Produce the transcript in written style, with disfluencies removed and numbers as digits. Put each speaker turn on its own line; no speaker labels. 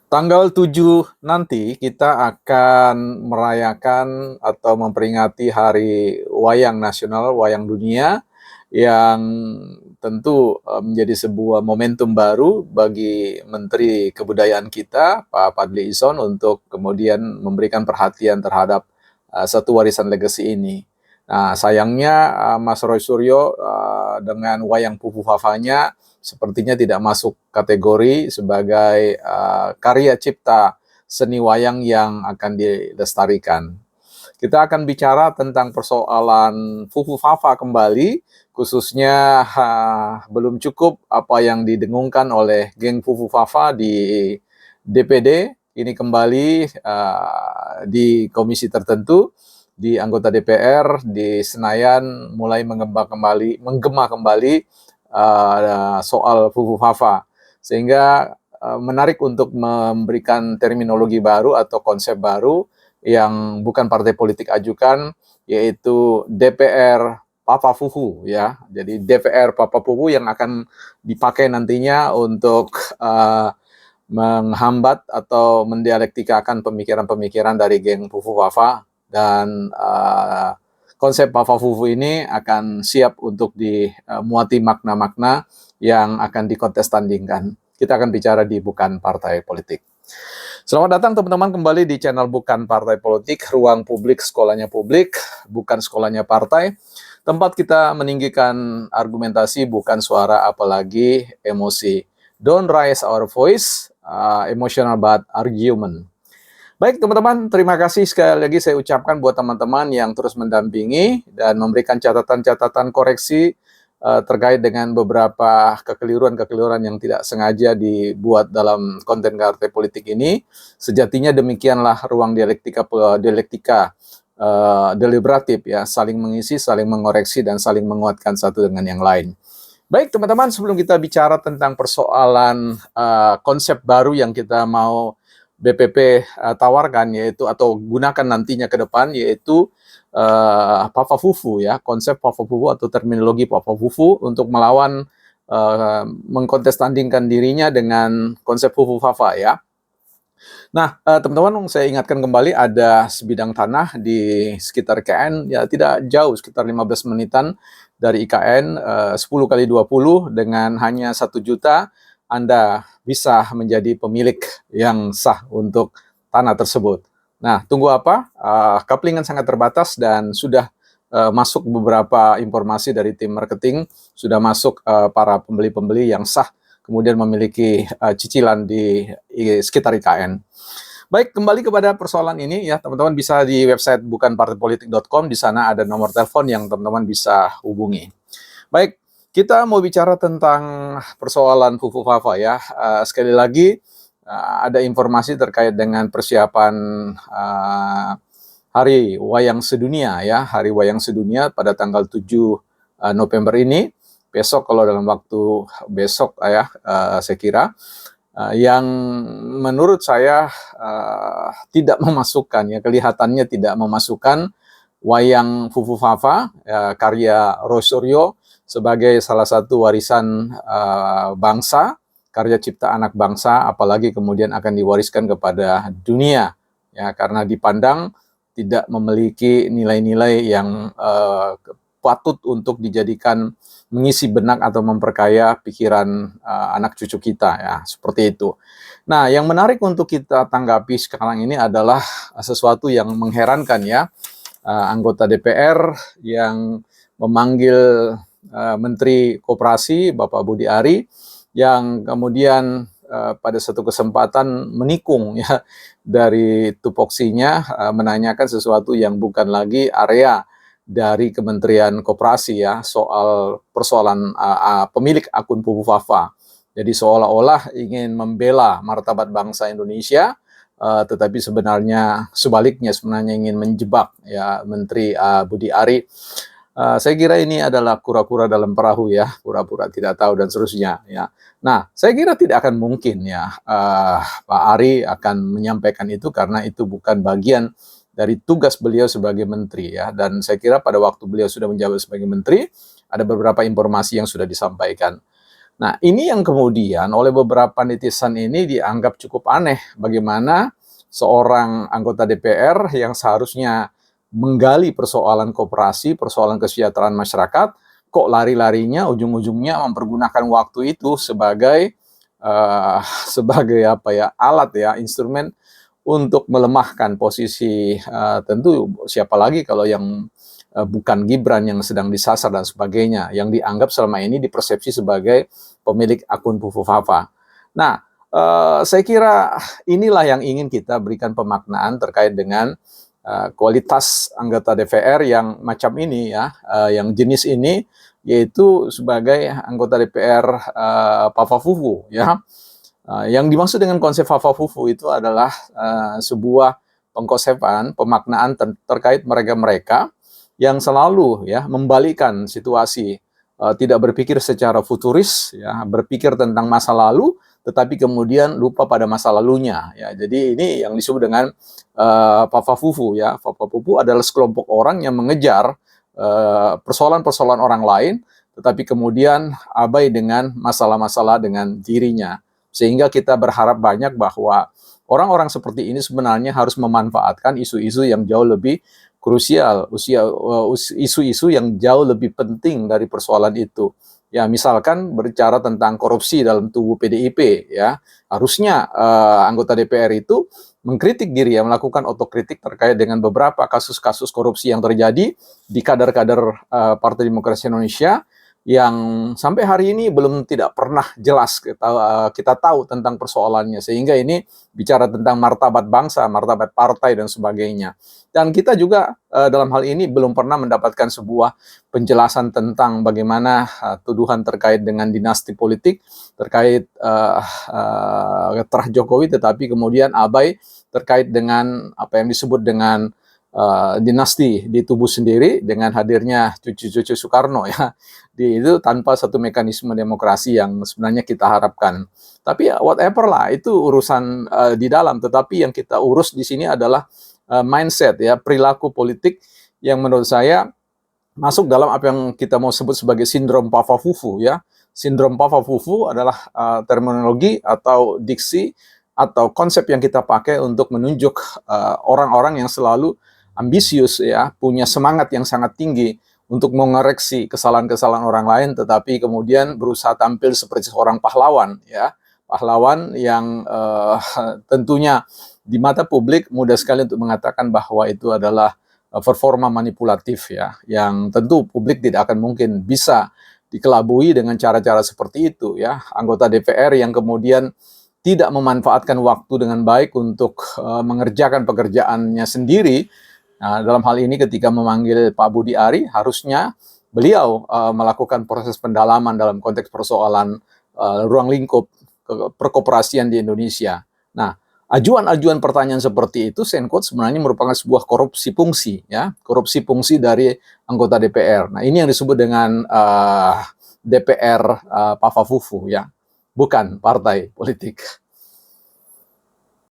Tanggal 7 nanti kita akan merayakan atau memperingati Hari Wayang Nasional, Wayang Dunia, yang tentu menjadi sebuah momentum baru bagi Menteri Kebudayaan kita, Pak Fadly Lizon, untuk kemudian memberikan perhatian terhadap satu warisan legasi ini. Nah, sayangnya Mas Roy Suryo dengan wayang Pupu Fafanya sepertinya tidak masuk kategori sebagai karya cipta seni wayang yang akan dilestarikan. Kita akan bicara tentang persoalan Fufu Fafa kembali, khususnya belum cukup apa yang didengungkan oleh geng Fufu Fafa di DPD, ini kembali di komisi tertentu, di anggota DPR di Senayan mulai menggema kembali soal Fufu Fafa, sehingga menarik untuk memberikan terminologi baru atau konsep baru yang bukan partai politik ajukan, yaitu DPR Papa Fufu ya. Jadi DPR Papa Fufu yang akan dipakai nantinya untuk menghambat atau mendialektikakan pemikiran-pemikiran dari geng Fufu Fafa, dan konsep Papa Fufu ini akan siap untuk dimuati makna-makna yang akan dikontestandingkan. Kita akan bicara di Bukan Partai Politik. Selamat datang teman-teman kembali di channel Bukan Partai Politik, ruang publik sekolahnya publik, bukan sekolahnya partai. Tempat kita meninggikan argumentasi, bukan suara apalagi emosi. Don't raise our voice, emotional but argument. Baik teman-teman, terima kasih sekali lagi saya ucapkan buat teman-teman yang terus mendampingi dan memberikan catatan-catatan koreksi terkait dengan beberapa kekeliruan-kekeliruan yang tidak sengaja dibuat dalam konten partai politik ini. Sejatinya demikianlah ruang dialektika deliberatif ya, saling mengisi, saling mengoreksi, dan saling menguatkan satu dengan yang lain. Baik teman-teman, sebelum kita bicara tentang persoalan konsep baru yang kita mau BPP tawarkan, yaitu atau gunakan nantinya ke depan, yaitu Papa Fufu ya, konsep Papa Fufu atau terminologi Papa Fufu untuk melawan mengkontestandingkan dirinya dengan konsep Fufu Fafa ya. Nah, teman-teman, saya ingatkan kembali ada sebidang tanah di sekitar IKN, ya tidak jauh, sekitar 15 menitan dari IKN, 10 kali 20 dengan hanya 1 juta, Anda bisa menjadi pemilik yang sah untuk tanah tersebut. Nah, tunggu apa? Kaplingan sangat terbatas dan sudah masuk beberapa informasi dari tim marketing, sudah masuk para pembeli-pembeli yang sah, kemudian memiliki cicilan di sekitar IKN. Baik, kembali kepada persoalan ini ya, teman-teman bisa di website bukanpartaipolitik.com, di sana ada nomor telepon yang teman-teman bisa hubungi. Baik, kita mau bicara tentang persoalan Fufu Fafa ya. Sekali lagi ada informasi terkait dengan persiapan Hari Wayang Sedunia ya, Hari Wayang Sedunia pada tanggal 7 November ini. Besok, kalau dalam waktu besok ya, saya kira yang menurut saya tidak memasukkan ya, kelihatannya tidak memasukkan wayang Fufu Fafa karya Roy Suryo sebagai salah satu warisan bangsa, karya cipta anak bangsa, apalagi kemudian akan diwariskan kepada dunia ya, karena dipandang tidak memiliki nilai-nilai yang patut untuk dijadikan mengisi benak atau memperkaya pikiran anak cucu kita ya, seperti itu. Nah, yang menarik untuk kita tanggapi sekarang ini adalah sesuatu yang mengherankan ya, anggota DPR yang memanggil Menteri Koperasi Bapak Budi Ari, yang kemudian pada satu kesempatan menikung ya dari tupoksinya, menanyakan sesuatu yang bukan lagi area dari Kementerian Koperasi ya, soal persoalan pemilik akun Fufu Fafa. Jadi seolah-olah ingin membela martabat bangsa Indonesia, tetapi sebenarnya sebaliknya, sebenarnya ingin menjebak ya Menteri Budi Ari. Saya kira ini adalah kura-kura dalam perahu ya, pura-pura tidak tahu dan seterusnya ya. Nah, saya kira tidak akan mungkin ya Pak Ari akan menyampaikan itu, karena itu bukan bagian dari tugas beliau sebagai menteri ya. Dan saya kira pada waktu beliau sudah menjabat sebagai menteri, ada beberapa informasi yang sudah disampaikan. Nah, ini yang kemudian oleh beberapa netizen ini dianggap cukup aneh. Bagaimana seorang anggota DPR yang seharusnya menggali persoalan koperasi, persoalan kesejahteraan masyarakat, kok lari-larinya ujung-ujungnya mempergunakan waktu itu sebagai uh, sebagai apa ya, alat ya, instrumen untuk melemahkan posisi, tentu siapa lagi kalau yang bukan Gibran yang sedang disasar dan sebagainya, yang dianggap selama ini dipersepsi sebagai pemilik akun Fufufafa. Nah, saya kira inilah yang ingin kita berikan pemaknaan terkait dengan kualitas anggota DPR yang macam ini ya, yang jenis ini, yaitu sebagai anggota DPR Papa Fufu ya. Yang dimaksud dengan konsep Fafafufu itu adalah sebuah pengkonsepan, pemaknaan terkait mereka-mereka yang selalu ya membalikkan situasi, tidak berpikir secara futuris, ya berpikir tentang masa lalu, tetapi kemudian lupa pada masa lalunya. Ya, jadi ini yang disebut dengan Fafafufu ya. Fafafufu adalah sekelompok orang yang mengejar persoalan-persoalan orang lain, tetapi kemudian abai dengan masalah-masalah dengan dirinya. Sehingga kita berharap banyak bahwa orang-orang seperti ini sebenarnya harus memanfaatkan isu-isu yang jauh lebih krusial, isu-isu yang jauh lebih penting dari persoalan itu. Ya, misalkan berbicara tentang korupsi dalam tubuh PDIP, ya harusnya anggota DPR itu mengkritik diri, ya melakukan otokritik terkait dengan beberapa kasus-kasus korupsi yang terjadi di kader-kader Partai Demokrasi Indonesia yang sampai hari ini belum tidak pernah jelas kita tahu tentang persoalannya, sehingga ini bicara tentang martabat bangsa, martabat partai dan sebagainya. Dan kita juga dalam hal ini belum pernah mendapatkan sebuah penjelasan tentang bagaimana tuduhan terkait dengan dinasti politik terkait terah Jokowi, tetapi kemudian abai terkait dengan apa yang disebut dengan dinasti di tubuh sendiri dengan hadirnya cucu-cucu Soekarno ya, itu tanpa satu mekanisme demokrasi yang sebenarnya kita harapkan. Tapi ya, whatever lah, itu urusan di dalam. Tetapi yang kita urus di sini adalah mindset ya, perilaku politik yang menurut saya masuk dalam apa yang kita mau sebut sebagai sindrom Papa-Fufu ya. Sindrom Papa-Fufu adalah terminologi atau diksi atau konsep yang kita pakai untuk menunjuk orang-orang yang selalu ambisius ya, punya semangat yang sangat tinggi untuk mengoreksi kesalahan-kesalahan orang lain, tetapi kemudian berusaha tampil seperti seorang pahlawan ya, pahlawan yang tentunya di mata publik mudah sekali untuk mengatakan bahwa itu adalah performa manipulatif ya, yang tentu publik tidak akan mungkin bisa dikelabui dengan cara-cara seperti itu ya. Anggota DPR yang kemudian tidak memanfaatkan waktu dengan baik untuk mengerjakan pekerjaannya sendiri. Nah, dalam hal ini ketika memanggil Pak Budi Ari, harusnya beliau melakukan proses pendalaman dalam konteks persoalan ruang lingkup perkoperasian di Indonesia. Nah, ajuan-ajuan pertanyaan seperti itu, quote, sebenarnya merupakan sebuah korupsi fungsi, ya, korupsi fungsi dari anggota DPR. Nah, ini yang disebut dengan DPR Papa Fufu, ya, bukan partai politik.